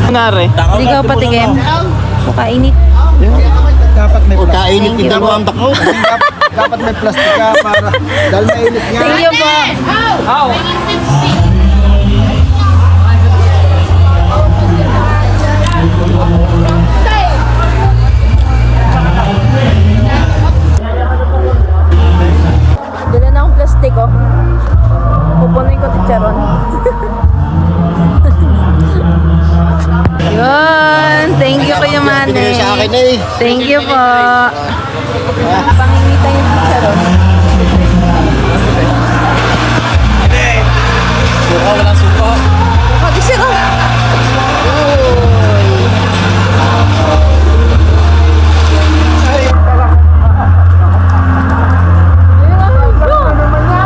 Kunwari. Hindi ka patikim. Makainit. Dapat may plastic. Kainit kita mo ang takot. Dapat may plastic ka para dahil mainit nga. Thank you po. Dala na akong plastic, oh. Pupunin ko chicharon. Yun. Thank you, Kuya Manny. Binigay sa akin eh. Thank you po. Panginitan yung chicharon. Suka, walang suka. Pati siya ko.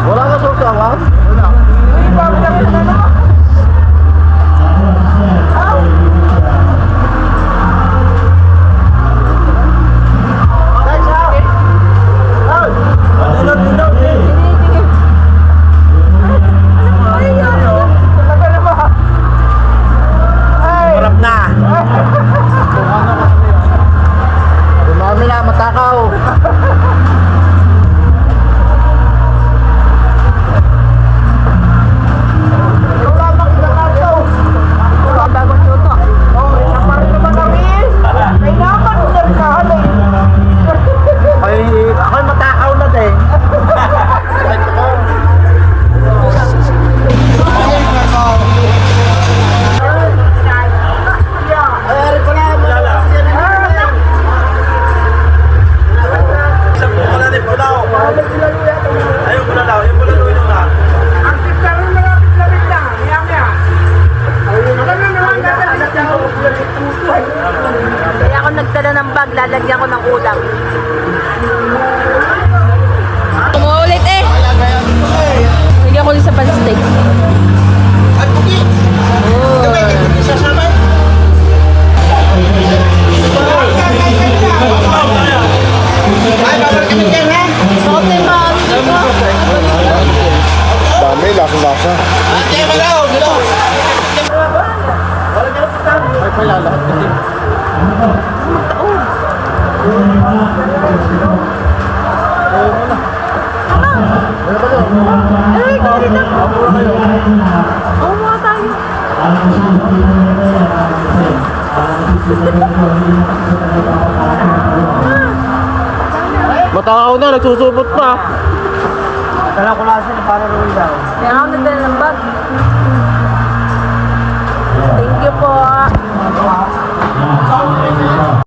Wala ka suka, wag? Harap na. Dumami na, matakaw. Bagong luto. Ako'y matakaw na din. Kaya ako nagdala ng bag, lalagyan ko ng ulam. Umuulit eh. Lagyan ko ulit sa panstik. Dami, lasa-lasa. Ay pala, lahat kasi. Ay, galit ako. Oo, mga tayo. Matakaw na, nagsusubot pa. Dala ko lang sila para roll daw. Kaya ako nagdala ng bag.